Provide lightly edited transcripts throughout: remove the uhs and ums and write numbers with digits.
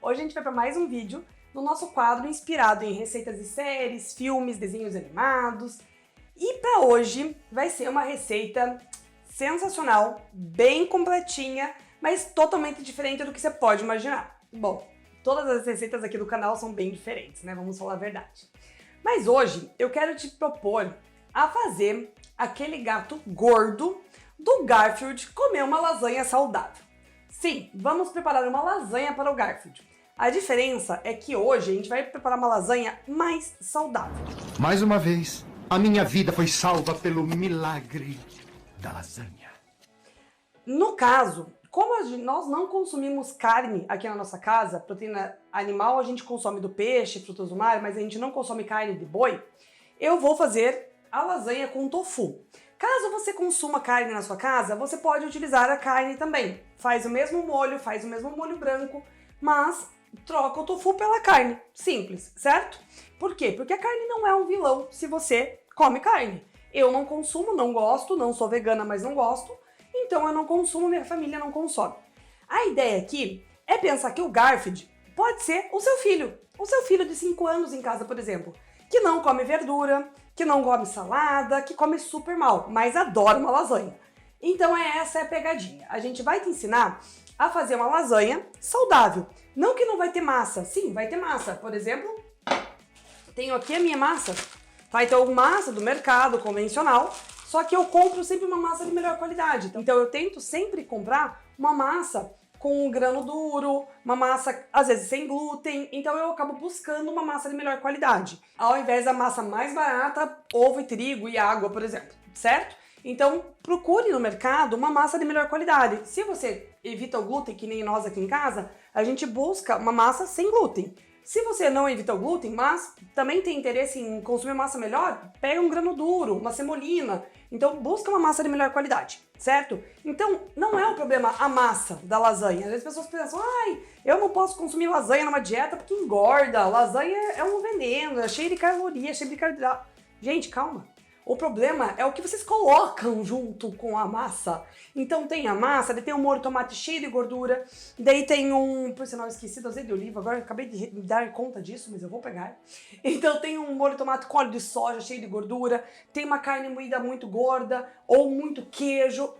Hoje a gente vai para mais um vídeo no nosso quadro inspirado em receitas de séries, filmes, desenhos animados. E para hoje vai ser uma receita sensacional, bem completinha, mas totalmente diferente do que você pode imaginar. Bom, todas as receitas aqui do canal são bem diferentes, né? Vamos falar a verdade. Mas hoje eu quero te propor a fazer aquele gato gordo do Garfield comer uma lasanha saudável. Sim, vamos preparar uma lasanha para o Garfield. A diferença é que hoje a gente vai preparar uma lasanha mais saudável. Mais uma vez, a minha vida foi salva pelo milagre da lasanha. No caso, como nós não consumimos carne aqui na nossa casa, proteína animal a gente consome do peixe, frutos do mar, mas a gente não consome carne de boi, eu vou fazer a lasanha com tofu. Caso você consuma carne na sua casa, você pode utilizar a carne também. Faz o mesmo molho branco, mas troca o tofu pela carne. Simples, certo? Por quê? Porque a carne não é um vilão se você come carne. Eu não consumo, não gosto, não sou vegana, mas não gosto, então eu não consumo, minha família não consome. A ideia aqui é pensar que o Garfield pode ser o seu filho de 5 anos em casa, por exemplo, que não come verdura, que não come salada, que come super mal, mas adora uma lasanha. Então essa é a pegadinha. A gente vai te ensinar a fazer uma lasanha saudável. Não que não vai ter massa. Sim, vai ter massa. Por exemplo, tenho aqui a minha massa. Vai ter uma massa do mercado convencional, só que eu compro sempre uma massa de melhor qualidade. Então eu tento sempre comprar uma massa com um grano duro, uma massa às vezes sem glúten, então eu acabo buscando uma massa de melhor qualidade, ao invés da massa mais barata, ovo e trigo e água, por exemplo, certo? Então procure no mercado uma massa de melhor qualidade. Se você evita o glúten, que nem nós aqui em casa, a gente busca uma massa sem glúten. Se você não evita o glúten, mas também tem interesse em consumir massa melhor, pega um grano duro, uma semolina. Então busca uma massa de melhor qualidade, certo? Então não é o problema a massa da lasanha. Às vezes as pessoas pensam, ai, eu não posso consumir lasanha numa dieta porque engorda. Lasanha é um veneno, é cheio de calorias, cheio de carboidrato. Gente, calma. O problema é o que vocês colocam junto com a massa. Então tem a massa, daí tem um molho de tomate cheio de gordura, daí tem por sinal esqueci do azeite de oliva, agora eu acabei de me dar conta disso, mas eu vou pegar. Então tem um molho de tomate com óleo de soja cheio de gordura, tem uma carne moída muito gorda ou muito queijo.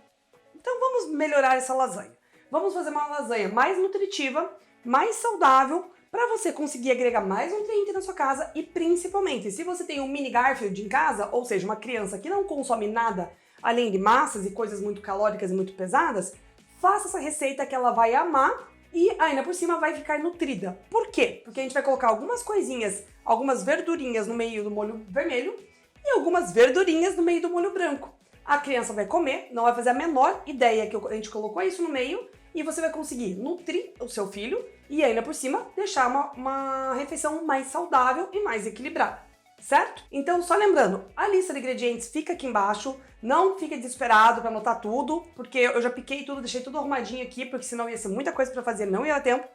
Então vamos melhorar essa lasanha. Vamos fazer uma lasanha mais nutritiva, mais saudável, para você conseguir agregar mais nutriente na sua casa e principalmente, se você tem um mini Garfield em casa, ou seja, uma criança que não consome nada além de massas e coisas muito calóricas e muito pesadas, faça essa receita que ela vai amar e ainda por cima vai ficar nutrida. Por quê? Porque a gente vai colocar algumas coisinhas, algumas verdurinhas no meio do molho vermelho e algumas verdurinhas no meio do molho branco. A criança vai comer, não vai fazer a menor ideia que a gente colocou isso no meio e você vai conseguir nutrir o seu filho e ainda por cima deixar uma refeição mais saudável e mais equilibrada, certo? Então só lembrando, a lista de ingredientes fica aqui embaixo, não fique desesperado para anotar tudo, porque eu já piquei tudo, deixei tudo arrumadinho aqui, porque senão ia ser muita coisa para fazer, não ia dar tempo,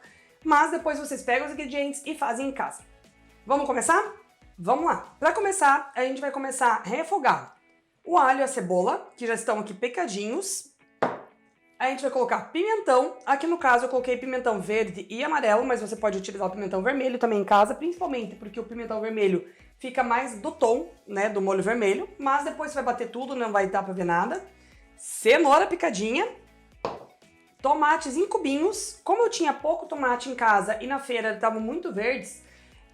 mas depois vocês pegam os ingredientes e fazem em casa. Vamos começar? Vamos lá! Para começar, a gente vai começar a refogar o alho e a cebola, que já estão aqui picadinhos. A gente vai colocar pimentão, aqui no caso eu coloquei pimentão verde e amarelo, mas você pode utilizar o pimentão vermelho também em casa, principalmente porque o pimentão vermelho fica mais do tom, né, do molho vermelho, mas depois você vai bater tudo, não vai dar pra ver nada. Cenoura picadinha, tomates em cubinhos, como eu tinha pouco tomate em casa e na feira estavam muito verdes,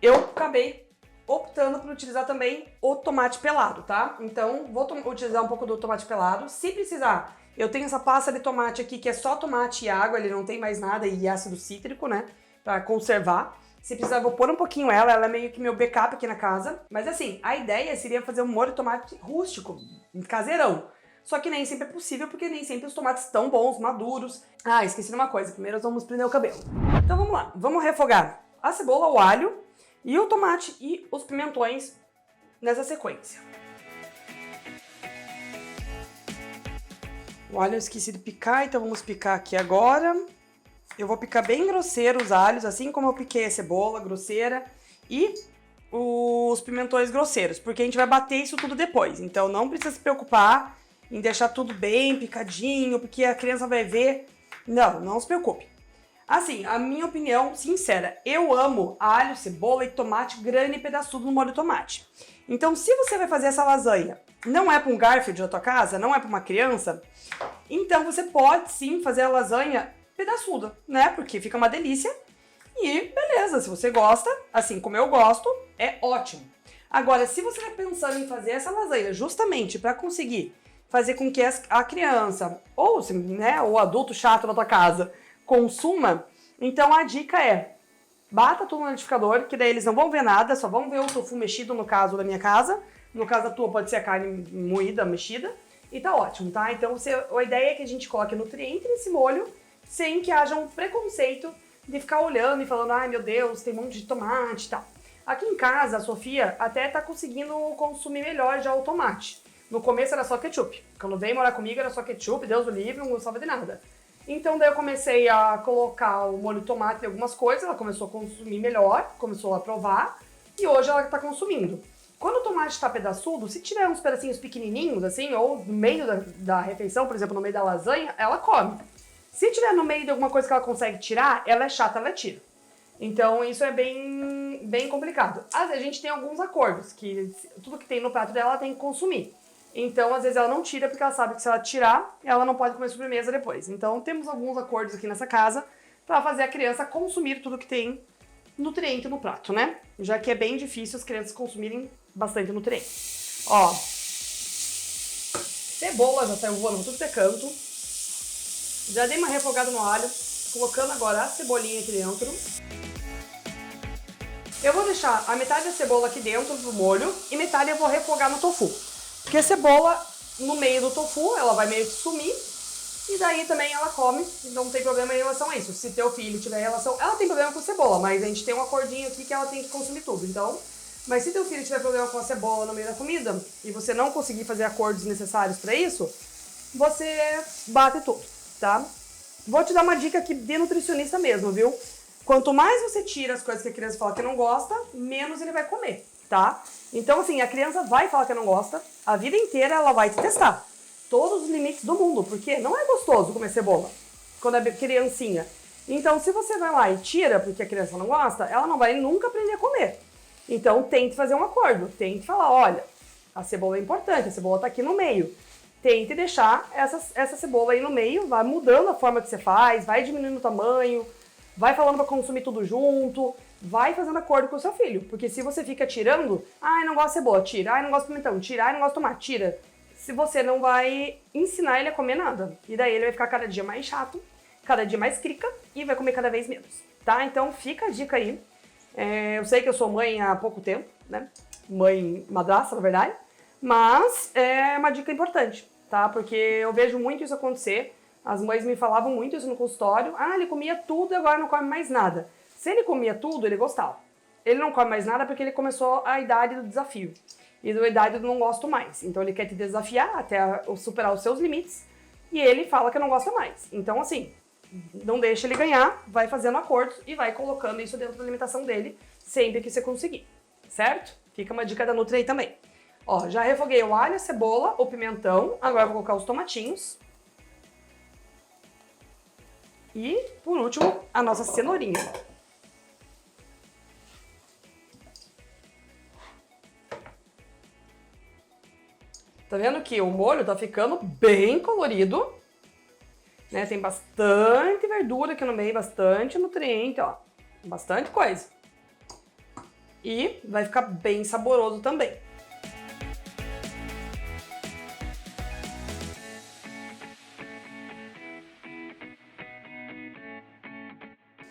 eu acabei optando por utilizar também o tomate pelado, tá? Então vou utilizar um pouco do tomate pelado, se precisar. Eu tenho essa pasta de tomate aqui que é só tomate e água, ele não tem mais nada e ácido cítrico, né, pra conservar. Se precisar, eu vou pôr um pouquinho ela é meio que meu backup aqui na casa. Mas assim, a ideia seria fazer um molho de tomate rústico, caseirão. Só que nem sempre é possível, porque nem sempre os tomates estão bons, maduros. Ah, esqueci de uma coisa, primeiro nós vamos prender o cabelo. Então vamos lá, vamos refogar a cebola, o alho e o tomate e os pimentões nessa sequência. O alho eu esqueci de picar, então vamos picar aqui agora. Eu vou picar bem grosseiro os alhos, assim como eu piquei a cebola grosseira e os pimentões grosseiros, porque a gente vai bater isso tudo depois. Então não precisa se preocupar em deixar tudo bem picadinho, porque a criança vai ver. Não se preocupe. Assim, a minha opinião sincera, eu amo alho, cebola e tomate grande e pedaçudo no molho de tomate. Então, se você vai fazer essa lasanha, não é para um Garfield da tua casa, não é para uma criança, então você pode sim fazer a lasanha pedaçuda, né? Porque fica uma delícia e beleza, se você gosta, assim como eu gosto, é ótimo. Agora, se você está pensando em fazer essa lasanha justamente para conseguir fazer com que a criança ou, né, o adulto chato da tua casa consuma, então a dica é bata tudo no liquidificador, que daí eles não vão ver nada, só vão ver o tofu mexido no caso da minha casa. No caso da tua pode ser a carne moída, mexida, e tá ótimo, tá? Então a ideia é que a gente coloque nutriente nesse molho sem que haja um preconceito de ficar olhando e falando, ai meu Deus, tem um monte de tomate e tal. Aqui em casa, a Sofia até tá conseguindo consumir melhor já o tomate. No começo era só ketchup. Quando veio morar comigo era só ketchup, Deus o livre, não gostava de nada. Então daí eu comecei a colocar o molho de tomate em algumas coisas, ela começou a consumir melhor, começou a provar, e hoje ela tá consumindo. Quando o tomate tá pedaçudo, se tiver uns pedacinhos pequenininhos, assim, ou no meio da refeição, por exemplo, no meio da lasanha, ela come. Se tiver no meio de alguma coisa que ela consegue tirar, ela é chata, ela tira. Então isso é bem complicado. Às vezes a gente tem alguns acordos, que tudo que tem no prato dela ela tem que consumir. Então, às vezes ela não tira porque ela sabe que se ela tirar, ela não pode comer sobremesa depois. Então, temos alguns acordos aqui nessa casa para fazer a criança consumir tudo que tem nutriente no prato, né? Já que é bem difícil as crianças consumirem bastante nutriente. Ó, cebola já saiu voando tudo que é canto. Já dei uma refogada no alho, colocando agora a cebolinha aqui dentro. Eu vou deixar a metade da cebola aqui dentro do molho e metade eu vou refogar no tofu. Porque a cebola, no meio do tofu, ela vai meio que sumir, e daí também ela come, então não tem problema em relação a isso. Se teu filho tiver relação... Ela tem problema com cebola, mas a gente tem um acordinho aqui que ela tem que consumir tudo, então... Mas se teu filho tiver problema com a cebola no meio da comida, e você não conseguir fazer acordos necessários para isso, você bate tudo, tá? Vou te dar uma dica aqui de nutricionista mesmo, viu? Quanto mais você tira as coisas que a criança fala que não gosta, menos ele vai comer, tá? Então, assim, a criança vai falar que não gosta, a vida inteira ela vai te testar. Todos os limites do mundo, porque não é gostoso comer cebola quando é criancinha. Então, se você vai lá e tira porque a criança não gosta, ela não vai nunca aprender a comer. Então, tente fazer um acordo, tente falar, olha, a cebola é importante, a cebola tá aqui no meio. Tente deixar essa cebola aí no meio, vai mudando a forma que você faz, vai diminuindo o tamanho, vai falando para consumir tudo junto, vai fazendo acordo com o seu filho. Porque se você fica tirando, ai, não gosto de cebola, tira, ai, não gosto de pimentão, tira, ai, não gosto de tomate, tira. Se você não vai ensinar ele a comer nada. E daí ele vai ficar cada dia mais chato, cada dia mais crica e vai comer cada vez menos, tá? Então fica a dica aí. Eu sei que eu sou mãe há pouco tempo, né? Mãe madrasta, na verdade. Mas é uma dica importante, tá? Porque eu vejo muito isso acontecer. As mães me falavam muito isso no consultório. Ah, ele comia tudo e agora não come mais nada. Se ele comia tudo, ele gostava. Ele não come mais nada porque ele começou a idade do desafio. E da idade do não gosto mais. Então ele quer te desafiar até superar os seus limites. E ele fala que não gosta mais. Então assim, não deixa ele ganhar, vai fazendo acordos e vai colocando isso dentro da alimentação dele sempre que você conseguir. Certo? Fica uma dica da Nutri aí também. Ó, já refoguei o alho, a cebola, o pimentão. Agora eu vou colocar os tomatinhos. E, por último, a nossa cenourinha. Tá vendo que o molho tá ficando bem colorido, né? Tem bastante verdura aqui no meio, bastante nutriente, ó. Bastante coisa. E vai ficar bem saboroso também.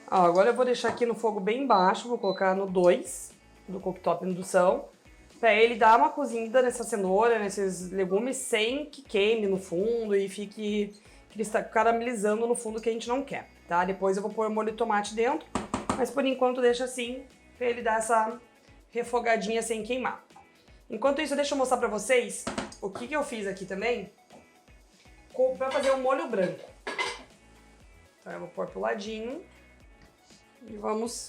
Ó, agora eu vou deixar aqui no fogo bem baixo, vou colocar no 2 do cooktop de indução, para ele dar uma cozida nessa cenoura, nesses legumes, sem que queime no fundo e fique caramelizando no fundo, que a gente não quer, tá? Depois eu vou pôr o molho de tomate dentro, mas por enquanto deixa assim, para ele dar essa refogadinha sem queimar. Enquanto isso, deixa eu mostrar para vocês o que eu fiz aqui também para fazer o molho branco. Então eu vou pôr pro ladinho. E vamos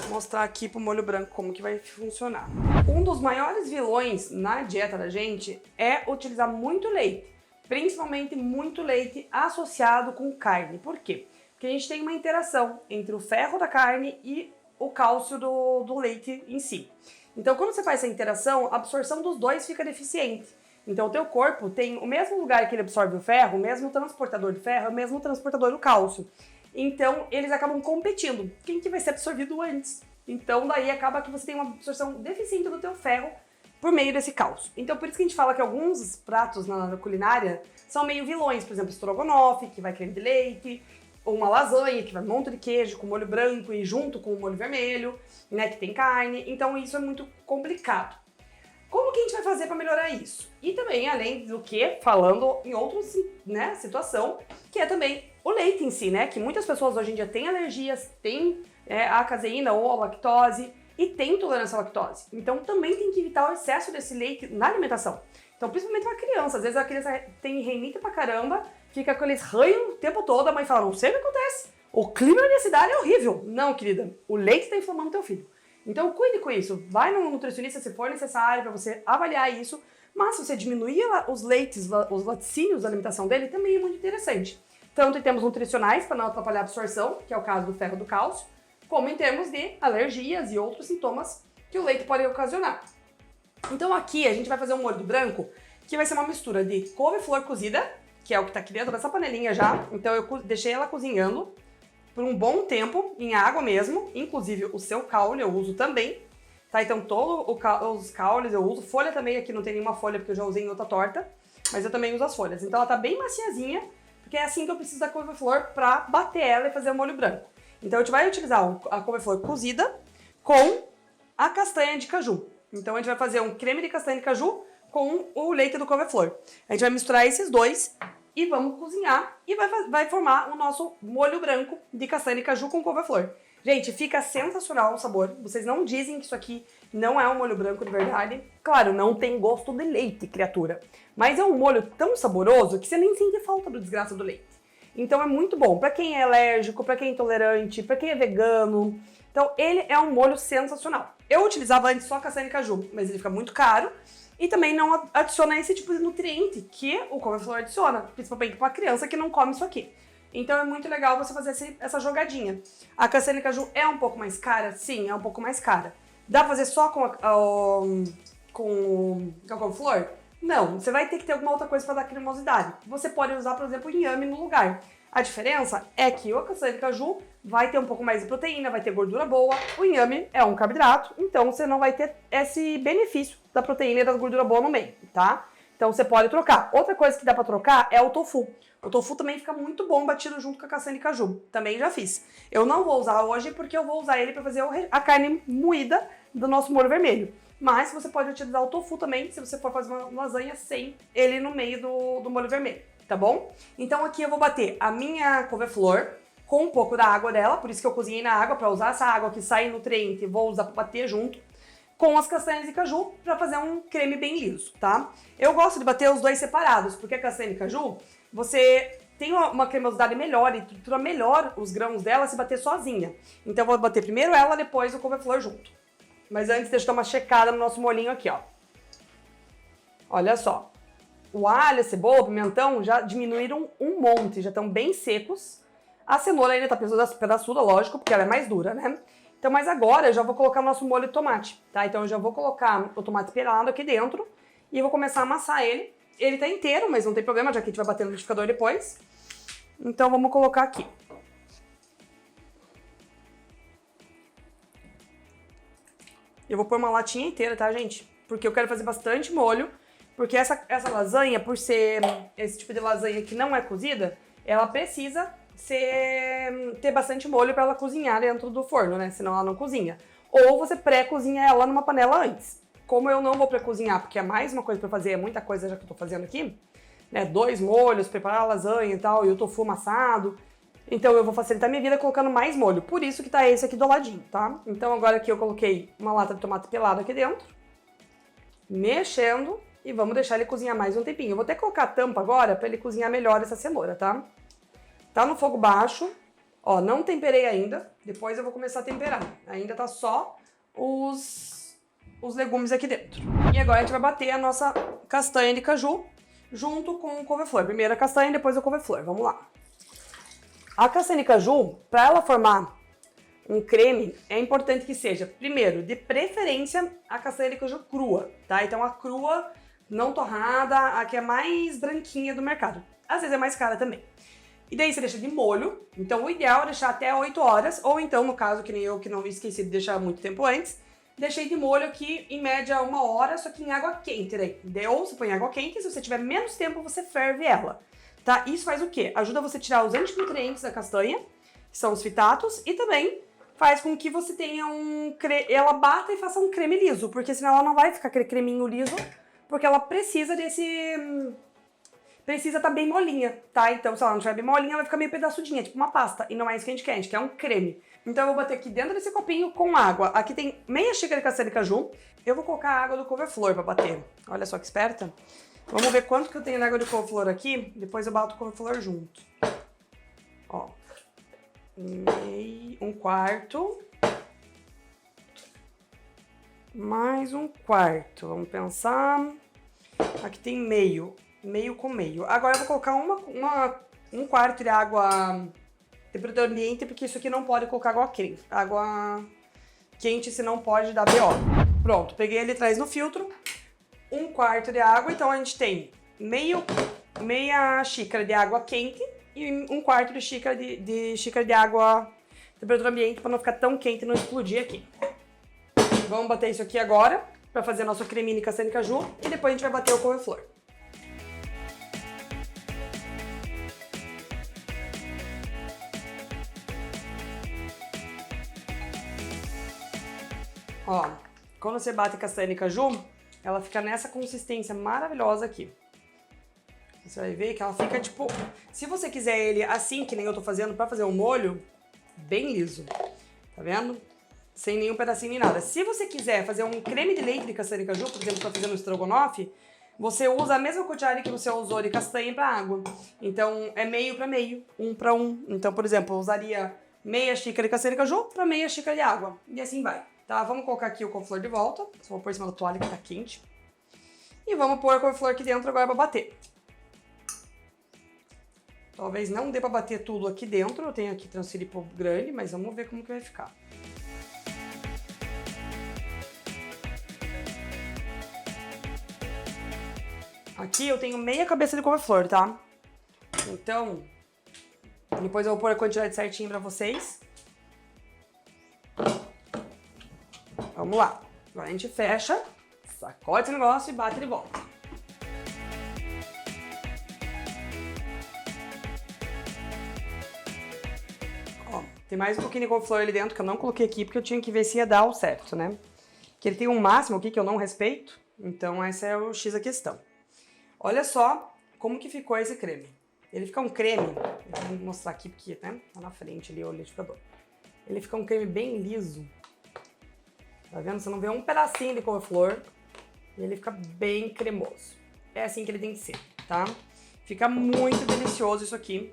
mostrar aqui pro molho branco como que vai funcionar. Um dos maiores vilões na dieta da gente é utilizar muito leite, principalmente muito leite associado com carne. Por quê? que a gente tem uma interação entre o ferro da carne e o cálcio do leite em si. Então, quando você faz essa interação, a absorção dos dois fica deficiente. Então, o teu corpo tem o mesmo lugar que ele absorve o ferro, o mesmo transportador do ferro, o mesmo transportador do cálcio. Então, eles acabam competindo. Quem que vai ser absorvido antes? Então, daí acaba que você tem uma absorção deficiente do teu ferro por meio desse cálcio. Então, por isso que a gente fala que alguns pratos na culinária são meio vilões. Por exemplo, estrogonofe, que vai creme de leite, ou uma lasanha, que vai um monte de queijo com molho branco e junto com o molho vermelho, né, que tem carne. Então, isso é muito complicado. Como que a gente vai fazer para melhorar isso? E também, além do que, falando em outra, né, situação, que é também o leite em si, né? Que muitas pessoas hoje em dia têm alergias, têm a caseína ou a lactose e têm intolerância à lactose. Então também tem que evitar o excesso desse leite na alimentação. Então, principalmente uma criança, às vezes a criança tem rinite pra caramba, fica com aqueles ranhos o tempo todo, a mãe fala, não sei o que acontece, o clima da minha cidade é horrível. Não, querida, o leite está inflamando teu filho. Então cuide com isso, vai no nutricionista se for necessário para você avaliar isso, mas se você diminuir os leites, os laticínios da alimentação dele, também é muito interessante. Tanto em termos nutricionais, para não atrapalhar a absorção, que é o caso do ferro do cálcio, como em termos de alergias e outros sintomas que o leite pode ocasionar. Então aqui a gente vai fazer um molho branco, que vai ser uma mistura de couve-flor cozida, que é o que está aqui dentro dessa panelinha já. Então eu deixei ela cozinhando por um bom tempo, em água mesmo, inclusive o seu caule eu uso também, tá? Então todos os caules eu uso, folha também, aqui não tem nenhuma folha porque eu já usei em outra torta, mas eu também uso as folhas. Então ela tá bem maciazinha, porque é assim que eu preciso da couve-flor pra bater ela e fazer o molho branco. Então a gente vai utilizar a couve-flor cozida com a castanha de caju. Então a gente vai fazer um creme de castanha de caju com o leite do couve-flor. A gente vai misturar esses dois e vamos cozinhar e vai formar o nosso molho branco de castanha de caju com couve-flor. Gente, fica sensacional o sabor. Vocês não dizem que isso aqui não é um molho branco de verdade. Claro, não tem gosto de leite, criatura. Mas é um molho tão saboroso que você nem sente falta do desgraça do leite. Então é muito bom pra quem é alérgico, pra quem é intolerante, pra quem é vegano. Então ele é um molho sensacional. Eu utilizava antes só castanha de caju, mas ele fica muito caro. E também não adiciona esse tipo de nutriente que o couve-flor adiciona, principalmente para uma criança que não come isso aqui. Então é muito legal você fazer essa jogadinha. A castanha de caju é um pouco mais cara? Sim, é um pouco mais cara. Dá pra fazer só com a couve-flor? Não, você vai ter que ter alguma outra coisa para dar cremosidade. Você pode usar, por exemplo, inhame no lugar. A diferença é que a castanha de caju vai ter um pouco mais de proteína, vai ter gordura boa. O inhame é um carboidrato, então você não vai ter esse benefício da proteína e da gordura boa no meio, tá? Então você pode trocar. Outra coisa que dá pra trocar é o tofu. O tofu também fica muito bom batido junto com a castanha de caju. Também já fiz. Eu não vou usar hoje porque eu vou usar ele pra fazer a carne moída do nosso molho vermelho. Mas você pode utilizar o tofu também se você for fazer uma lasanha sem ele no meio do molho vermelho, tá bom? Então aqui eu vou bater a minha couve-flor com um pouco da água dela, por isso que eu cozinhei na água, para usar essa água que sai nutriente, vou usar para bater junto com as castanhas de caju para fazer um creme bem liso, tá? Eu gosto de bater os dois separados, porque a castanha de caju, você tem uma cremosidade melhor e tritura melhor os grãos dela se bater sozinha. Então eu vou bater primeiro ela, depois o couve-flor junto. Mas antes deixa eu dar uma checada no nosso molhinho aqui, ó. Olha só. O alho, a cebola, o pimentão já diminuíram um monte, já estão bem secos. A cenoura ainda tá pedaçuda, lógico, porque ela é mais dura, né? Então, mas agora eu já vou colocar o nosso molho de tomate, tá? Então eu já vou colocar o tomate pelado aqui dentro e vou começar a amassar ele. Ele tá inteiro, mas não tem problema, já que a gente vai bater no liquidificador depois. Então vamos colocar aqui. Eu vou pôr uma latinha inteira, tá, gente? Porque eu quero fazer bastante molho. Porque essa lasanha, por ser esse tipo de lasanha que não é cozida, ela precisa ter bastante molho para ela cozinhar dentro do forno, né? Senão ela não cozinha. Ou você pré-cozinha ela numa panela antes. Como eu não vou pré-cozinhar, porque é mais uma coisa para fazer, é muita coisa já que eu tô fazendo aqui, né? 2 molhos, preparar a lasanha e tal, e o tofu amassado. Então eu vou facilitar minha vida colocando mais molho. Por isso que tá esse aqui do ladinho, tá? Então agora aqui eu coloquei uma lata de tomate pelado aqui dentro. Mexendo. E vamos deixar ele cozinhar mais um tempinho. Eu vou até colocar a tampa agora para ele cozinhar melhor essa cenoura, tá? Tá no fogo baixo. Ó, não temperei ainda. Depois eu vou começar a temperar. Ainda tá só os legumes aqui dentro. E agora a gente vai bater a nossa castanha de caju junto com o couve-flor. Primeiro a castanha, depois o couve-flor. Vamos lá. A castanha de caju, para ela formar um creme, é importante que seja, primeiro, de preferência, a castanha de caju crua, tá? Então a crua, não torrada, a que é mais branquinha do mercado. Às vezes é mais cara também. E daí você deixa de molho, então o ideal é deixar até 8 horas, ou então, no caso, que nem eu, que não esqueci de deixar muito tempo antes, deixei de molho aqui, em média, 1 hora, só que em água quente, daí. Ou você põe água quente, se você tiver menos tempo, você ferve ela, tá? Isso faz o quê? Ajuda você a tirar os antinutrientes da castanha, que são os fitatos, e também faz com que você tenha ela bata e faça um creme liso, porque senão ela não vai ficar aquele creminho liso, porque ela precisa precisa estar bem molinha, tá? Então, se ela não estiver bem molinha, ela vai ficar meio pedaçudinha, tipo uma pasta, e não é isso que a gente quer, a gente quer um creme. Então eu vou bater aqui dentro desse copinho com água. Aqui tem meia xícara de castanha de caju. Eu vou colocar a água do couve-flor pra bater. Olha só que esperta. Vamos ver quanto que eu tenho de água de couve-flor aqui, depois eu bato o couve-flor junto. Ó. 1/4. Mais 1/4. Vamos pensar. Aqui tem meio com meio. Agora eu vou colocar 1/4 de água temperatura ambiente, porque isso aqui não pode colocar água quente, senão pode dar BO. Pronto, peguei ele atrás no filtro. 1/4 de água, então a gente tem meia xícara de água quente e 1/4 de xícara de água temperatura ambiente, para não ficar tão quente e não explodir aqui. Vamos bater isso aqui agora, para fazer nosso creminho de castanha de caju, e depois a gente vai bater o couve-flor. Ó, quando você bate castanha de caju, ela fica nessa consistência maravilhosa aqui. Você vai ver que ela fica tipo... Se você quiser ele assim, que nem eu tô fazendo pra fazer um molho, bem liso. Tá vendo? Sem nenhum pedacinho nem nada. Se você quiser fazer um creme de leite de castanha de caju, por exemplo, pra fazer no estrogonofe, você usa a mesma quantidade que você usou de castanha pra água. Então, é meio pra meio, 1 pra 1. Então, por exemplo, eu usaria meia xícara de castanha de caju pra meia xícara de água. E assim vai. Tá, vamos colocar aqui o couve-flor de volta. Só vou pôr em cima da toalha que tá quente. E vamos pôr o couve-flor aqui dentro agora pra bater. Talvez não dê pra bater tudo aqui dentro. Eu tenho aqui transferir pro grande, mas vamos ver como que vai ficar. Aqui eu tenho meia cabeça de couve-flor, tá? Então, depois eu vou pôr a quantidade certinha pra vocês. Vamos lá. Agora a gente fecha, sacode esse negócio e bate de volta. Ó, tem mais um pouquinho de couve-flor ali dentro que eu não coloquei aqui porque eu tinha que ver se ia dar o certo, né? Que ele tem um máximo aqui que eu não respeito, então esse é o X da questão. Olha só como que ficou esse creme. Ele fica um creme, eu vou mostrar aqui porque, né, tá na frente ali o liquidificador. Ele fica um creme bem liso. Tá vendo? Você não vê um pedacinho de couve-flor e ele fica bem cremoso. É assim que ele tem que ser, tá? Fica muito delicioso isso aqui.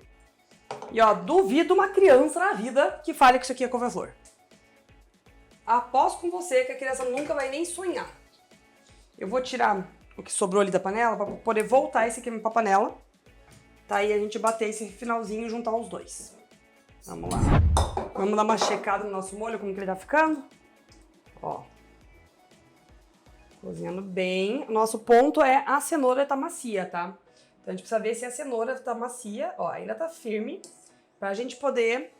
E ó, duvido uma criança na vida que fale que isso aqui é couve-flor. Aposto com você que a criança nunca vai nem sonhar. Eu vou tirar o que sobrou ali da panela para poder voltar esse creme pra panela. Tá? E a gente bater esse finalzinho e juntar os dois. Vamos lá. Vamos dar uma checada no nosso molho, como que ele tá ficando. Ó, cozinhando bem. Nosso ponto é a cenoura tá macia, tá? Então a gente precisa ver se a cenoura tá macia, ó, ainda tá firme, pra gente poder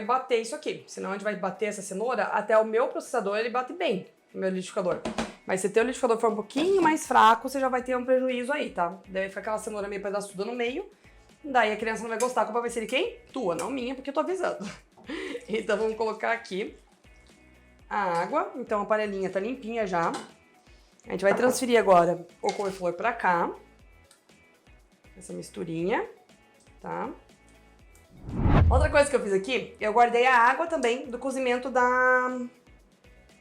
bater isso aqui. Senão a gente vai bater essa cenoura, até o meu processador ele bate bem, o meu liquidificador. Mas se o teu liquidificador for um pouquinho mais fraco, você já vai ter um prejuízo aí, tá? Daí fica aquela cenoura meio pedaçuda no meio, daí a criança não vai gostar. A culpa vai ser de quem? Tua, não minha, porque eu tô avisando. Então vamos colocar aqui a água, então a panelinha tá limpinha já. A gente vai transferir agora o couve-flor pra cá. Essa misturinha, tá? Outra coisa que eu fiz aqui, eu guardei a água também do cozimento da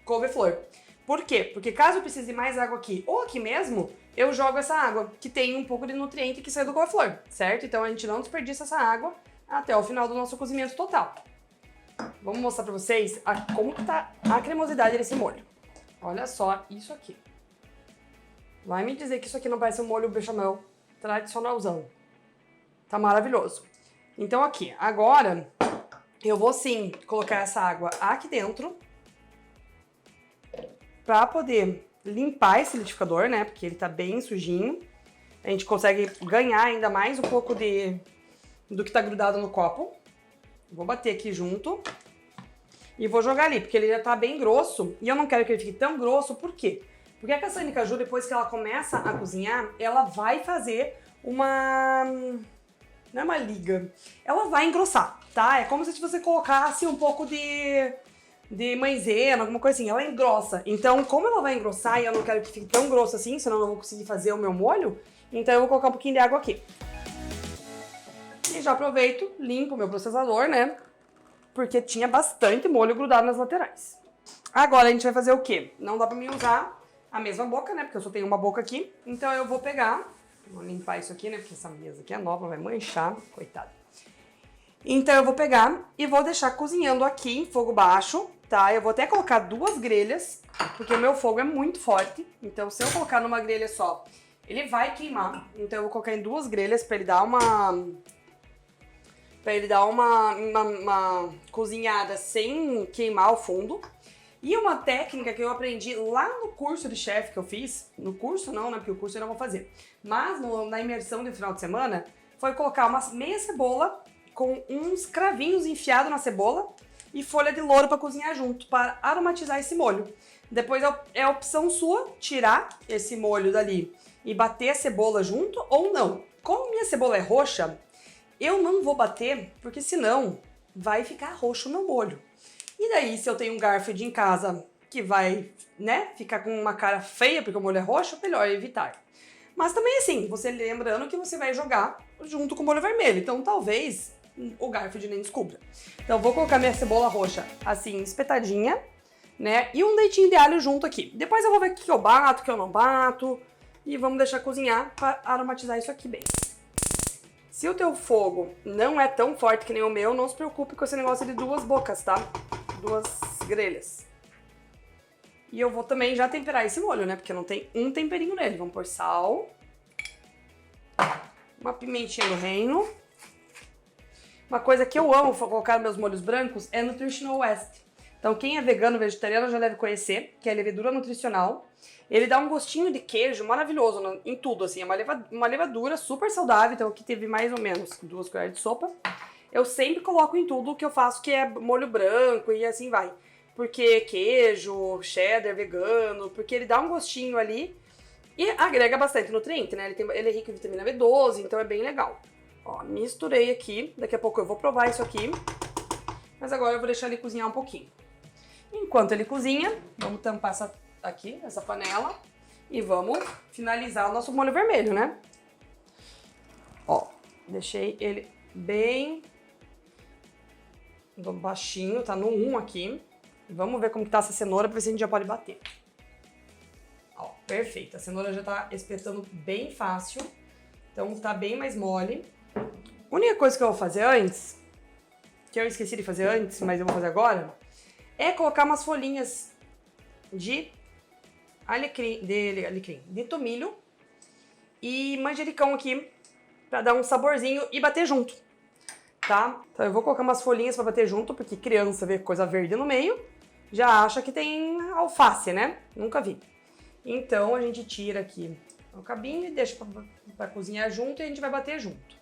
couve-flor. Por quê? Porque caso eu precise de mais água aqui, ou aqui mesmo, eu jogo essa água, que tem um pouco de nutriente que sai do couve-flor, certo? Então a gente não desperdiça essa água até o final do nosso cozimento total. Vamos mostrar pra vocês como que tá a cremosidade desse molho. Olha só isso aqui. Vai me dizer que isso aqui não parece um molho bechamel tradicionalzão. Tá maravilhoso. Então aqui, agora eu vou sim colocar essa água aqui dentro pra poder limpar esse liquidificador, né? Porque ele tá bem sujinho. A gente consegue ganhar ainda mais um pouco do que tá grudado no copo. Vou bater aqui junto e vou jogar ali, porque ele já tá bem grosso e eu não quero que ele fique tão grosso, por quê? Porque a castanha de caju, depois que ela começa a cozinhar, ela vai fazer uma... não é uma liga, ela vai engrossar, tá? É como se você colocasse um pouco de maisena, alguma coisa assim, ela engrossa. Então, como ela vai engrossar e eu não quero que fique tão grosso assim, senão eu não vou conseguir fazer o meu molho, então eu vou colocar um pouquinho de água aqui. E já aproveito, limpo o meu processador, né? Porque tinha bastante molho grudado nas laterais. Agora a gente vai fazer o quê? Não dá pra mim usar a mesma boca, né? Porque eu só tenho uma boca aqui. Então eu vou pegar, vou limpar isso aqui, né? Porque essa mesa aqui é nova, vai manchar, coitado. Então eu vou pegar e vou deixar cozinhando aqui em fogo baixo, tá? Eu vou até colocar 2 grelhas, porque o meu fogo é muito forte. Então se eu colocar numa grelha só, ele vai queimar. Então eu vou colocar em 2 grelhas pra ele dar uma cozinhada sem queimar o fundo. E uma técnica que eu aprendi lá no curso de chefe que eu fiz, no curso não, né, porque o curso eu não vou fazer, mas na imersão de final de semana, foi colocar uma meia cebola com uns cravinhos enfiados na cebola e folha de louro para cozinhar junto, para aromatizar esse molho. Depois é a opção sua tirar esse molho dali e bater a cebola junto ou não. Como minha cebola é roxa, eu não vou bater, porque senão vai ficar roxo o meu molho. E daí, se eu tenho um Garfield em casa que vai, né, ficar com uma cara feia porque o molho é roxo, melhor evitar. Mas também assim, você lembrando que você vai jogar junto com o molho vermelho, então talvez o Garfield nem descubra. Então vou colocar minha cebola roxa assim, espetadinha, né, e um deitinho de alho junto aqui. Depois eu vou ver o que eu bato, o que eu não bato, e vamos deixar cozinhar para aromatizar isso aqui bem. Se o teu fogo não é tão forte que nem o meu, não se preocupe com esse negócio de 2 bocas, tá? 2 grelhas. E eu vou também já temperar esse molho, né? Porque não tem um temperinho nele. Vamos pôr sal. Uma pimentinha do reino. Uma coisa que eu amo colocar nos meus molhos brancos é Nutritional West. Então quem é vegano, vegetariano já deve conhecer, que é a levedura nutricional. Ele dá um gostinho de queijo maravilhoso em tudo, assim. É uma levadura super saudável, então aqui teve mais ou menos 2 colheres de sopa. Eu sempre coloco em tudo que eu faço, que é molho branco e assim vai. Porque queijo, cheddar vegano, porque ele dá um gostinho ali e agrega bastante nutriente, né? Ele é rico em vitamina B12, então é bem legal. Ó, misturei aqui, daqui a pouco eu vou provar isso aqui. Mas agora eu vou deixar ele cozinhar um pouquinho. Enquanto ele cozinha, vamos tampar essa panela e vamos finalizar o nosso molho vermelho, né? Ó, deixei ele bem baixinho, tá no 1 aqui. Vamos ver como que tá essa cenoura pra ver se a gente já pode bater. Ó, perfeito. A cenoura já tá espetando bem fácil, então tá bem mais mole. A única coisa que eu vou fazer antes, que eu esqueci de fazer antes, mas eu vou fazer agora, é colocar umas folhinhas de de tomilho e manjericão aqui pra dar um saborzinho e bater junto, tá? Então eu vou colocar umas folhinhas pra bater junto, porque criança vê coisa verde no meio, já acha que tem alface, né? Nunca vi. Então a gente tira aqui o cabinho e deixa pra cozinhar junto e a gente vai bater junto.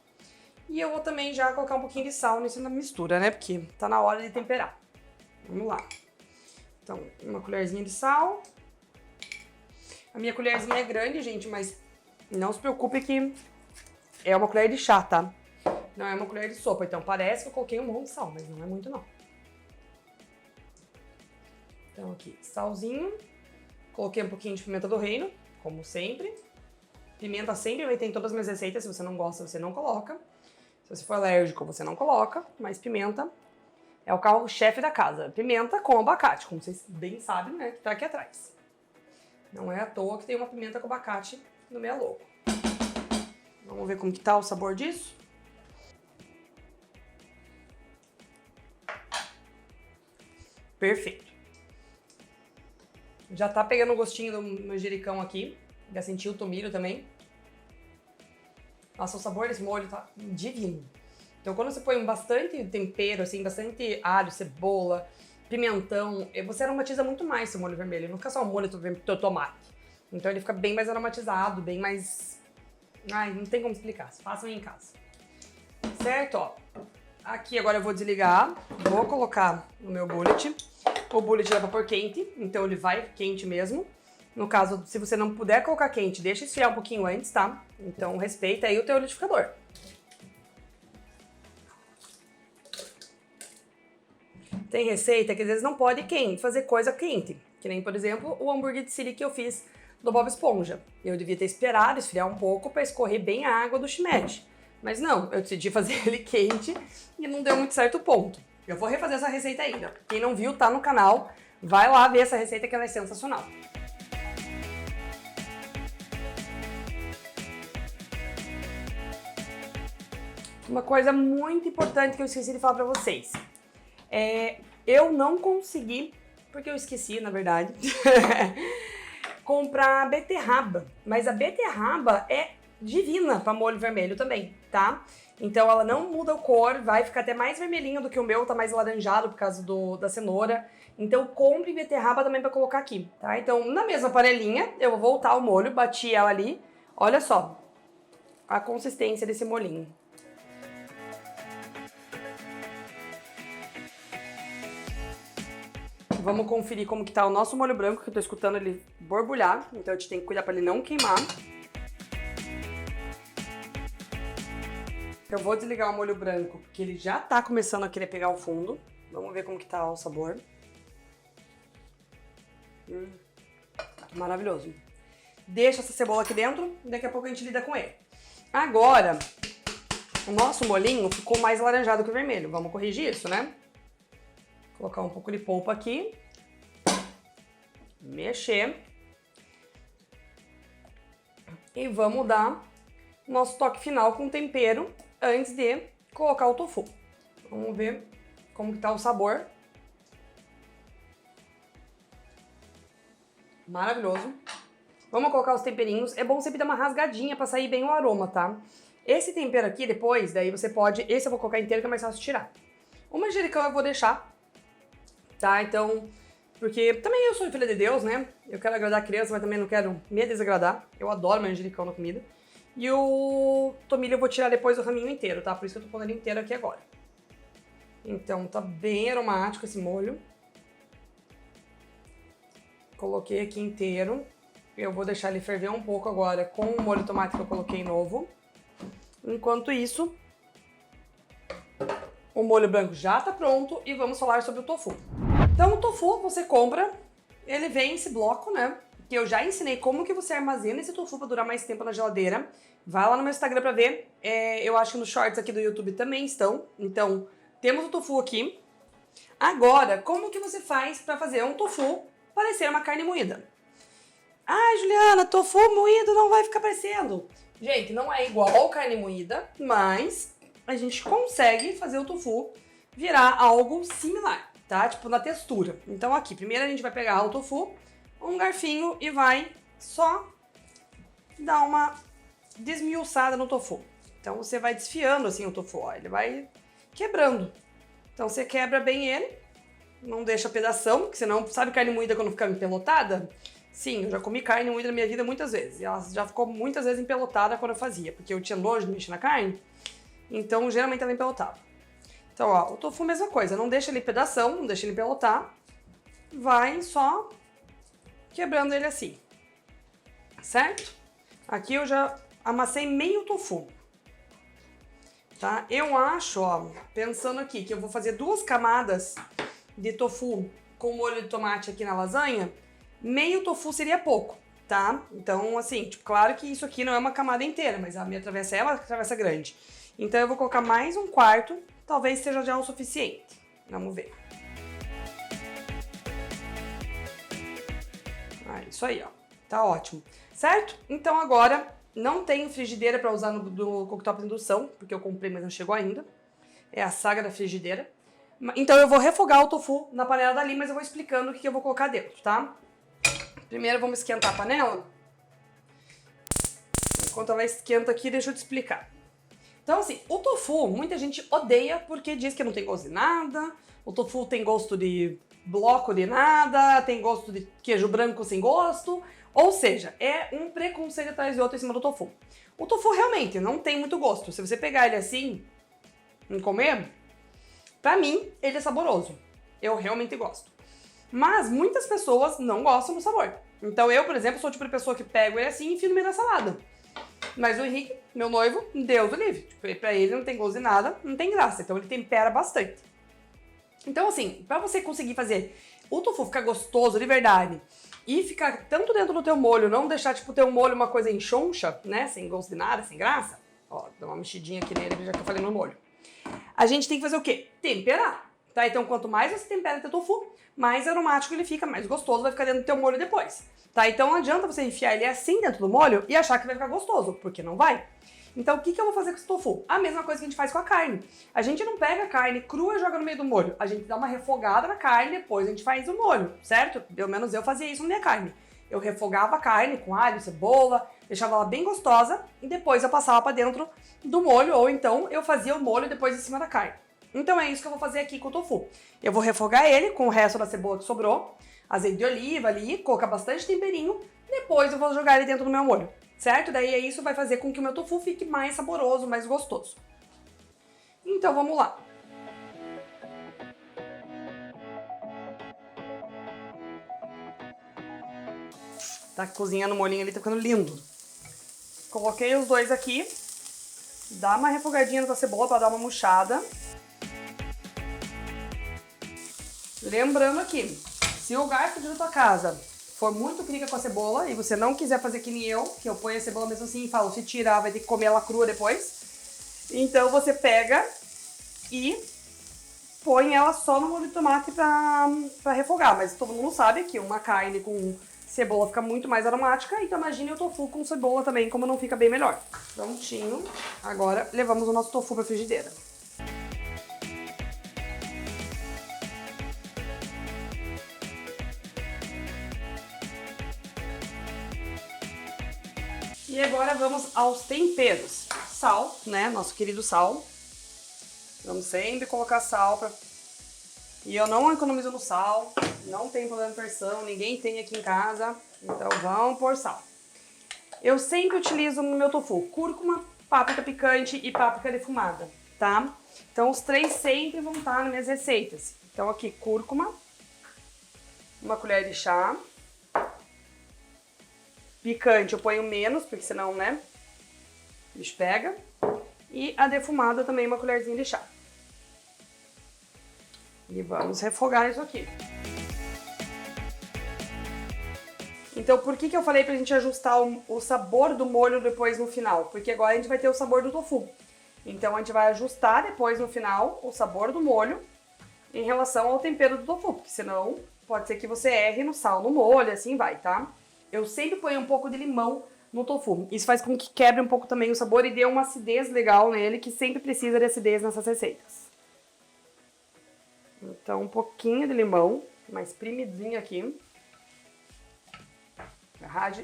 E eu vou também já colocar um pouquinho de sal nessa mistura, né? Porque tá na hora de temperar. Vamos lá. Então, uma colherzinha de sal. A minha colherzinha é grande, gente, mas não se preocupe que é uma colher de chá, tá? Não é uma colher de sopa. Então, parece que eu coloquei um monte de sal, mas não é muito, não. Então, aqui, salzinho. Coloquei um pouquinho de pimenta do reino, como sempre. Pimenta sempre vai ter em todas as minhas receitas. Se você não gosta, você não coloca. Se você for alérgico, você não coloca. Mas pimenta é o carro-chefe da casa. Pimenta com abacate, como vocês bem sabem, né? Que tá aqui atrás. Não é à toa que tem uma pimenta com abacate no meu logo. Vamos ver como que tá o sabor disso. Perfeito. Já tá pegando o gostinho do manjericão aqui. Já senti o tomilho também. Nossa, o sabor desse molho tá divino. Então quando você põe bastante tempero, assim, bastante alho, cebola, pimentão, você aromatiza muito mais seu molho vermelho, não fica só o molho do tomate. Então ele fica bem mais aromatizado, bem mais... Ai, não tem como explicar, façam aí em casa. Certo, ó. Aqui agora eu vou desligar, vou colocar no meu bullet. O bullet dá pra pôr quente, então ele vai quente mesmo. No caso, se você não puder colocar quente, deixa esfriar um pouquinho antes, tá? Então respeita aí o teu liquidificador. Tem receita que às vezes não pode fazer coisa quente. Que nem, por exemplo, o hambúrguer de Siri que eu fiz do Bob Esponja. Eu devia ter esperado esfriar um pouco para escorrer bem a água do shimeji. Mas não, eu decidi fazer ele quente e não deu muito certo o ponto. Eu vou refazer essa receita ainda. Quem não viu, tá no canal. Vai lá ver essa receita que ela é sensacional. Uma coisa muito importante que eu esqueci de falar pra vocês. Eu não consegui, porque eu esqueci, na verdade, comprar beterraba. Mas a beterraba é divina para molho vermelho também, tá? Então ela não muda a cor, vai ficar até mais vermelhinho do que o meu, tá mais laranjado por causa da cenoura. Então compre beterraba também para colocar aqui, tá? Então na mesma panelinha eu vou voltar o molho, bati ela ali. Olha só a consistência desse molhinho. Vamos conferir como que tá o nosso molho branco, que eu tô escutando ele borbulhar. Então a gente tem que cuidar para ele não queimar. Eu vou desligar o molho branco, porque ele já tá começando a querer pegar o fundo. Vamos ver como que tá o sabor. Maravilhoso. Deixa essa cebola aqui dentro e daqui a pouco a gente lida com ele. Agora, o nosso molhinho ficou mais laranjado que o vermelho. Vamos corrigir isso, né? Colocar um pouco de polpa aqui. Mexer. E vamos dar nosso toque final com tempero antes de colocar o tofu. Vamos ver como que tá o sabor. Maravilhoso. Vamos colocar os temperinhos. É bom sempre dar uma rasgadinha pra sair bem o aroma, tá? Esse tempero aqui, depois, daí você pode... Esse eu vou colocar inteiro, que é mais fácil de tirar. O manjericão eu vou deixar, tá? Então, porque também eu sou filha de Deus, né? Eu quero agradar a criança, mas também não quero me desagradar. Eu adoro manjericão na comida. E o tomilho eu vou tirar depois o raminho inteiro, tá? Por isso que eu tô pondo ele inteiro aqui agora. Então, tá bem aromático esse molho. Coloquei aqui inteiro. Eu vou deixar ele ferver um pouco agora com o molho de tomate que eu coloquei novo. Enquanto isso, o molho branco já tá pronto e vamos falar sobre o tofu. Então o tofu você compra, ele vem esse bloco, né? Que eu já ensinei como que você armazena esse tofu para durar mais tempo na geladeira. Vai lá no meu Instagram pra ver. Eu acho que nos shorts aqui do YouTube também estão. Então, temos o tofu aqui. Agora, como que você faz para fazer um tofu parecer uma carne moída? Ah, Juliana, tofu moído não vai ficar parecendo. Gente, não é igual carne moída, mas a gente consegue fazer o tofu virar algo similar, tá? Tipo, na textura. Então aqui, primeiro a gente vai pegar o tofu, um garfinho e vai só dar uma desmiuçada no tofu. Então você vai desfiando assim o tofu, ó, ele vai quebrando. Então você quebra bem ele, não deixa pedação, porque senão, sabe carne moída quando fica empelotada? Sim, eu já comi carne moída na minha vida muitas vezes. E ela já ficou muitas vezes empelotada quando eu fazia, porque eu tinha nojo de mexer na carne, então geralmente ela empelotava. Então, ó, o tofu mesma coisa, não deixa ele pedação, não deixa ele empelotar, vai só quebrando ele assim, certo? Aqui eu já amassei meio tofu, tá? Eu acho, ó, pensando aqui, que eu vou fazer 2 camadas de tofu com molho de tomate aqui na lasanha, meio tofu seria pouco, tá? Então, assim, tipo, claro que isso aqui não é uma camada inteira, mas a minha travessa é uma travessa grande. Então eu vou colocar mais 1/4, talvez seja já o suficiente. Vamos ver. Isso aí, ó. Tá ótimo. Certo? Então agora, não tenho frigideira para usar no cooktop de indução, porque eu comprei, mas não chegou ainda. É a saga da frigideira. Então eu vou refogar o tofu na panela dali, mas eu vou explicando o que eu vou colocar dentro, tá? Primeiro vamos esquentar a panela. Enquanto ela esquenta aqui, deixa eu te explicar. Então, assim, o tofu, muita gente odeia porque diz que não tem gosto de nada, o tofu tem gosto de bloco de nada, tem gosto de queijo branco sem gosto, ou seja, é um preconceito atrás de outro em cima do tofu. O tofu realmente não tem muito gosto. Se você pegar ele assim, e comer, pra mim, ele é saboroso. Eu realmente gosto. Mas muitas pessoas não gostam do sabor. Então eu, por exemplo, sou o tipo de pessoa que pego ele assim e enfio no meio da salada. Mas o Henrique, meu noivo, Deus o livre. Tipo, pra ele não tem gosto de nada, não tem graça. Então ele tempera bastante. Então assim, pra você conseguir fazer o tofu ficar gostoso de verdade e ficar tanto dentro do teu molho, não deixar tipo o teu molho uma coisa enxoncha, né? Sem gosto de nada, sem graça. Ó, dá uma mexidinha aqui nele, já que eu falei no molho. A gente tem que fazer o quê? Temperar. Tá? Então quanto mais você tempera teu tofu, mais aromático ele fica, mais gostoso vai ficar dentro do teu molho depois. Tá? Então não adianta você enfiar ele assim dentro do molho e achar que vai ficar gostoso, porque não vai. Então o que eu vou fazer com esse tofu? A mesma coisa que a gente faz com a carne. A gente não pega a carne crua e joga no meio do molho. A gente dá uma refogada na carne, depois a gente faz o molho, certo? Pelo menos eu fazia isso na minha carne. Eu refogava a carne com alho, cebola, deixava ela bem gostosa e depois eu passava pra dentro do molho, ou então eu fazia o molho depois em cima da carne. Então é isso que eu vou fazer aqui com o tofu. Eu vou refogar ele com o resto da cebola que sobrou, azeite de oliva ali, colocar bastante temperinho, depois eu vou jogar ele dentro do meu molho, certo? Daí isso vai fazer com que o meu tofu fique mais saboroso, mais gostoso. Então vamos lá. Tá cozinhando o molhinho ali, tá ficando lindo. Coloquei os dois aqui. Dá uma refogadinha na cebola pra dar uma murchada. Lembrando aqui, se o garfo da tua casa for muito crica com a cebola e você não quiser fazer que nem eu, que eu ponho a cebola mesmo assim e falo, se tirar vai ter que comer ela crua depois. Então você pega e põe ela só no molho de tomate pra refogar. Mas todo mundo sabe que uma carne com cebola fica muito mais aromática, então imagine o tofu com cebola também, como não fica bem melhor. Prontinho. Agora levamos o nosso tofu pra frigideira. E agora vamos aos temperos. Sal, né? Nosso querido sal. Vamos sempre colocar sal pra... E eu não economizo no sal, não tem problema de pressão, ninguém tem aqui em casa, então vamos pôr sal. Eu sempre utilizo no meu tofu cúrcuma, páprica picante e páprica defumada, tá? Então os três sempre vão estar nas minhas receitas. Então aqui cúrcuma, uma colher de chá. Picante eu ponho menos, porque senão, né, o bicho pega. E a defumada também uma colherzinha de chá. E vamos refogar isso aqui. Então, por que eu falei pra gente ajustar o sabor do molho depois no final? Porque agora a gente vai ter o sabor do tofu. Então, a gente vai ajustar depois no final o sabor do molho em relação ao tempero do tofu. Porque senão, pode ser que você erre no sal, no molho, assim vai, tá? Eu sempre ponho um pouco de limão no tofu. Isso faz com que quebre um pouco também o sabor e dê uma acidez legal nele, que sempre precisa de acidez nessas receitas. Então, um pouquinho de limão, mais espremidinho aqui.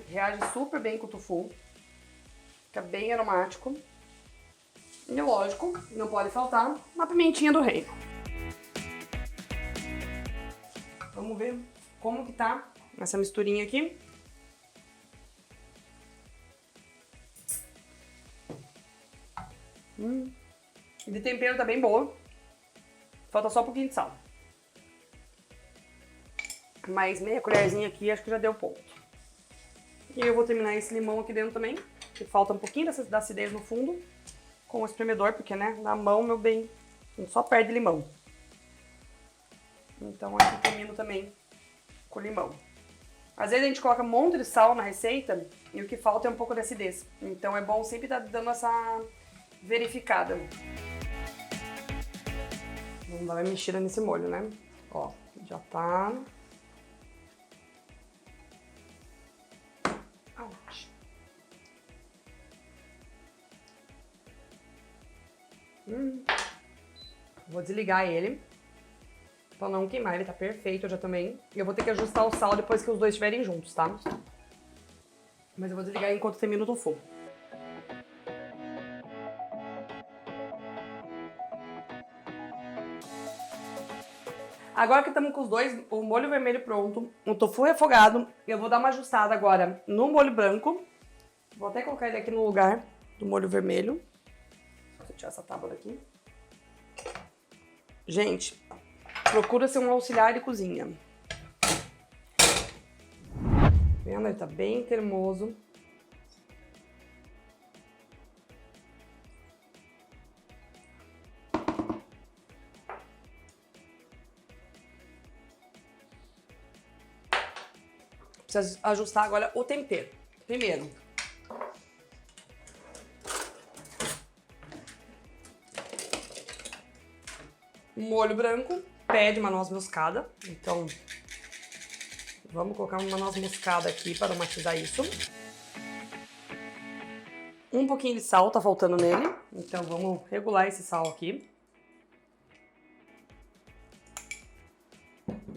Reage super bem com o tofu. Fica bem aromático. E lógico, não pode faltar uma pimentinha do reino. Vamos ver como que tá essa misturinha aqui. E de tempero tá bem boa. Falta só um pouquinho de sal. Mais meia colherzinha aqui, acho que já deu ponto. E eu vou terminar esse limão aqui dentro também, que falta um pouquinho da acidez no fundo, com o espremedor, porque, né, na mão, meu bem, só perde limão. Então aqui termino também com limão. Às vezes a gente coloca um monte de sal na receita e o que falta é um pouco de acidez. Então é bom sempre estar dando essa verificada. Vamos dar uma mexida nesse molho, né? Ó, já tá. Ouch. Vou desligar ele pra não queimar, ele tá perfeito já também. E eu vou ter que ajustar o sal depois que os dois estiverem juntos, tá? Mas eu vou desligar enquanto termina o tofu. Agora que estamos com os dois, o molho vermelho pronto, o tofu refogado, eu vou dar uma ajustada agora no molho branco. Vou até colocar ele aqui no lugar do molho vermelho. Deixa eu tirar essa tábua daqui. Gente, procura ser um auxiliar de cozinha. Vendo? Ele tá bem cremoso. Precisa ajustar agora o tempero. Primeiro, o molho branco pede uma noz moscada, então vamos colocar uma noz moscada aqui para aromatizar isso. Um pouquinho de sal tá faltando nele, então vamos regular esse sal aqui.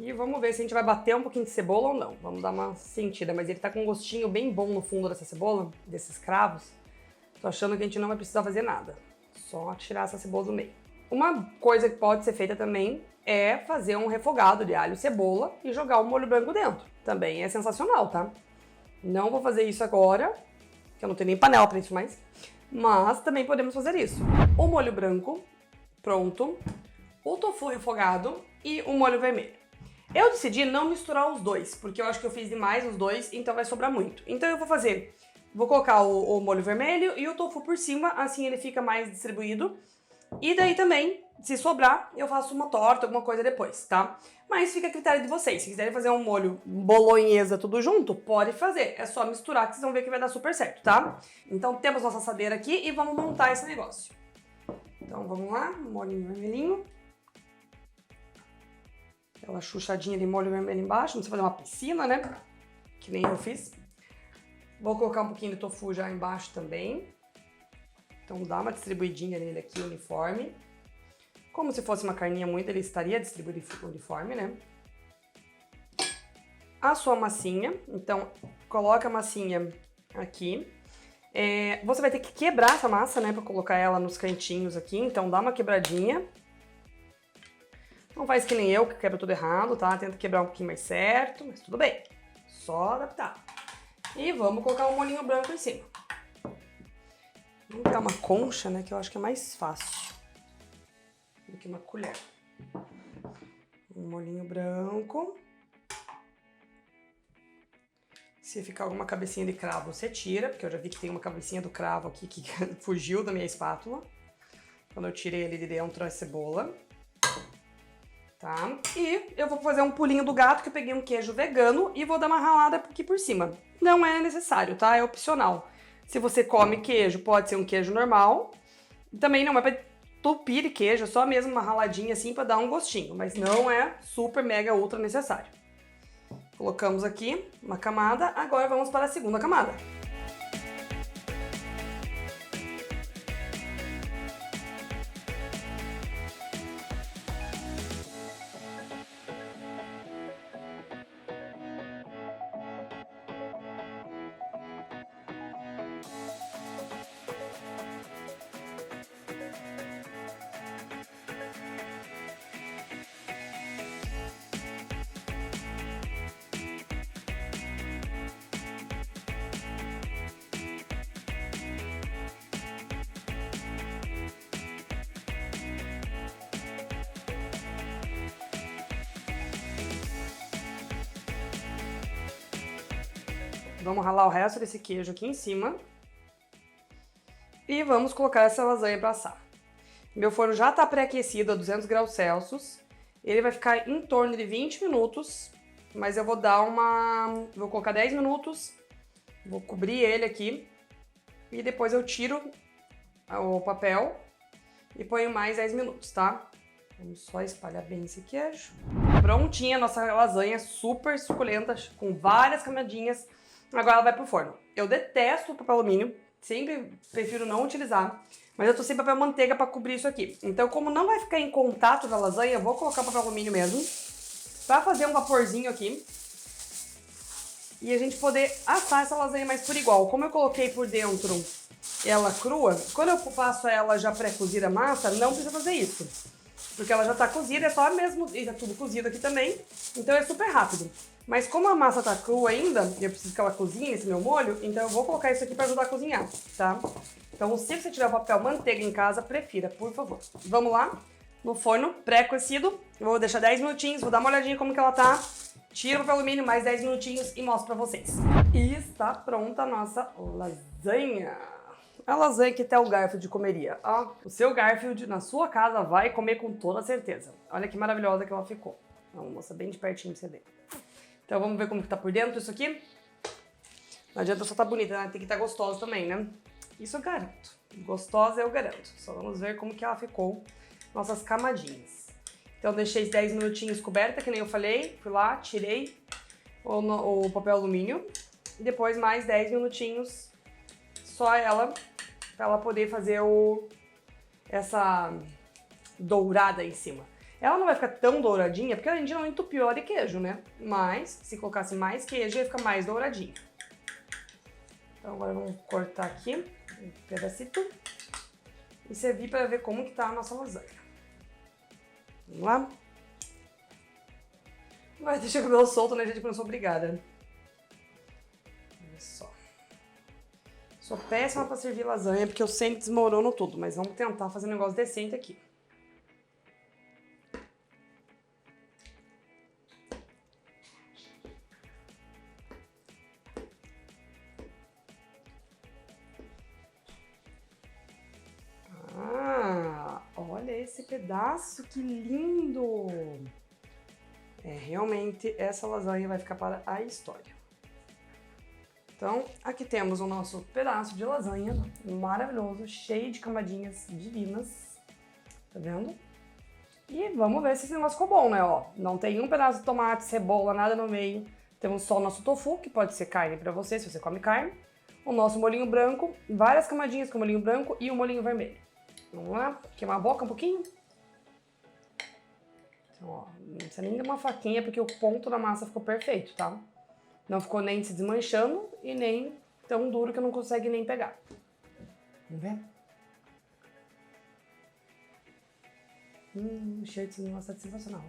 E vamos ver se a gente vai bater um pouquinho de cebola ou não. Vamos dar uma sentida, mas ele tá com um gostinho bem bom no fundo dessa cebola, desses cravos. Tô achando que a gente não vai precisar fazer nada. Só tirar essa cebola do meio. Uma coisa que pode ser feita também é fazer um refogado de alho e cebola e jogar o molho branco dentro. Também é sensacional, tá? Não vou fazer isso agora, que eu não tenho nem panela pra isso mais. Mas também podemos fazer isso. O molho branco, pronto. O tofu refogado e o molho vermelho. Eu decidi não misturar os dois, porque eu acho que eu fiz demais os dois, então vai sobrar muito. Então eu vou colocar o molho vermelho e o tofu por cima, assim ele fica mais distribuído. E daí também, se sobrar, eu faço uma torta, alguma coisa depois, tá? Mas fica a critério de vocês. Se quiserem fazer um molho bolonhesa tudo junto, pode fazer. É só misturar que vocês vão ver que vai dar super certo, tá? Então temos nossa assadeira aqui e vamos montar esse negócio. Então vamos lá, molhinho vermelhinho. Aquela chuchadinha de molho vermelho embaixo, não precisa fazer uma piscina, né? Que nem eu fiz. Vou colocar um pouquinho de tofu já embaixo também. Então dá uma distribuidinha nele aqui, uniforme. Como se fosse uma carninha moída, ele estaria distribuído uniforme, né? A sua massinha, então coloca a massinha aqui. Você vai ter que quebrar essa massa, né? Pra colocar ela nos cantinhos aqui, então dá uma quebradinha. Não faz que nem eu, que quebra tudo errado, tá? Tenta quebrar um pouquinho mais certo, mas tudo bem. Só adaptar. E vamos colocar um molhinho branco em cima. Vamos pegar uma concha, né? Que eu acho que é mais fácil do que uma colher. Um molhinho branco. Se ficar alguma cabecinha de cravo, você tira, porque eu já vi que tem uma cabecinha do cravo aqui que fugiu da minha espátula. Quando eu tirei ele de dentro, a cebola. Tá? E eu vou fazer um pulinho do gato, que eu peguei um queijo vegano e vou dar uma ralada aqui por cima. Não é necessário, tá? É opcional. Se você come queijo, pode ser um queijo normal. Também não é pra entupir de queijo, é só mesmo uma raladinha assim pra dar um gostinho. Mas não é super, mega, ultra necessário. Colocamos aqui uma camada, agora vamos para a segunda camada. Vamos ralar o resto desse queijo aqui em cima. E vamos colocar essa lasanha para assar. Meu forno já está pré-aquecido a 200 graus Celsius. Ele vai ficar em torno de 20 minutos. Mas eu vou dar uma... Vou colocar 10 minutos. Vou cobrir ele aqui. E depois eu tiro o papel e ponho mais 10 minutos, tá? Vamos só espalhar bem esse queijo. Prontinha a nossa lasanha, super suculenta, com várias camadinhas. Agora ela vai pro forno. Eu detesto o papel alumínio, sempre prefiro não utilizar, mas eu tô sem papel manteiga pra cobrir isso aqui. Então, como não vai ficar em contato da lasanha, eu vou colocar papel alumínio mesmo, pra fazer um vaporzinho aqui. E a gente poder assar essa lasanha mais por igual. Como eu coloquei por dentro ela crua, quando eu faço ela já pré-cozida a massa, não precisa fazer isso. porque ela já tá cozida, é só mesmo, e tá tudo cozido aqui também, então é super rápido. Mas como a massa tá crua ainda, e eu preciso que ela cozinhe esse meu molho, então eu vou colocar isso aqui pra ajudar a cozinhar, tá? Então se você tiver o papel manteiga em casa, prefira, por favor. Vamos lá, no forno pré-aquecido, eu vou deixar 10 minutinhos, vou dar uma olhadinha como que ela tá, tiro o papel alumínio, mais 10 minutinhos e mostro pra vocês. E está pronta a nossa lasanha. A lasanha que até o Garfield comeria. Ó, o seu Garfield na sua casa vai comer com toda certeza. Olha que maravilhosa que ela ficou. Vamos mostrar bem de pertinho pra você ver. Então vamos ver como que tá por dentro isso aqui. Não adianta só tá bonita, né? Tem que estar gostosa também, né? Isso eu garanto. Gostosa eu garanto. Só vamos ver como que ela ficou. Nossas camadinhas. Então deixei 10 minutinhos coberta, que nem eu falei. Fui lá, tirei o papel alumínio. E depois mais 10 minutinhos só ela, pra ela poder fazer essa dourada em cima. Ela não vai ficar tão douradinha, porque a gente não entupiu ela de queijo, né? Mas, se colocasse mais queijo, ia ficar mais douradinha. Então agora vamos cortar aqui um pedacito e servir para ver como que tá a nossa lasanha. Vamos lá? Vai deixar o cabelo solto, né, gente? Porque eu não sou obrigada. Olha só. Sou péssima pra servir lasanha, porque eu sempre desmorono tudo. Mas vamos tentar fazer um negócio decente aqui. Ah, olha esse pedaço, que lindo! É, realmente, essa lasanha vai ficar para a história. Então, aqui temos o nosso pedaço de lasanha, maravilhoso, cheio de camadinhas divinas, tá vendo? E vamos ver se esse negócio ficou bom, né, ó. Não tem um pedaço de tomate, cebola, nada no meio. Temos só o nosso tofu, que pode ser carne pra você, se você come carne. O nosso molhinho branco, várias camadinhas com molhinho branco e o molhinho vermelho. Vamos lá, queimar a boca um pouquinho. Então, ó, não precisa nem de uma faquinha, porque o ponto da massa ficou perfeito, tá? Não ficou nem se desmanchando e nem tão duro que não consegue nem pegar. Vamos ver? O cheiro desse negócio tá sensacional.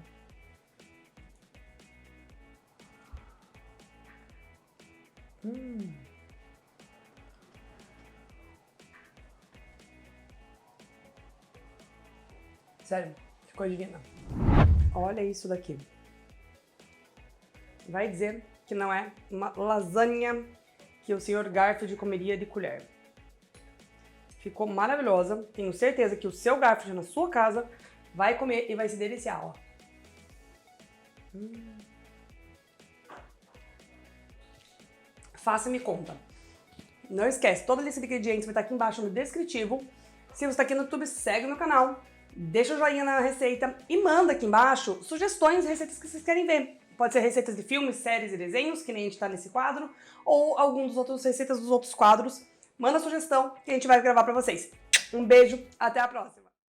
Sério, ficou divina. Olha isso daqui. Vai dizer que não é uma lasanha que o Sr. Garfield comeria de colher. Ficou maravilhosa. Tenho certeza que o seu Garfield na sua casa vai comer e vai se deliciar, ó. Faça e me conta. Não esquece, toda a lista de ingredientes vai estar aqui embaixo no descritivo. Se você está aqui no YouTube, segue no canal, deixa o joinha na receita e manda aqui embaixo sugestões de receitas que vocês querem ver. Pode ser receitas de filmes, séries e desenhos, que nem a gente tá nesse quadro, ou algum dos outros receitas dos outros quadros. Manda sugestão que a gente vai gravar pra vocês. Um beijo, até a próxima!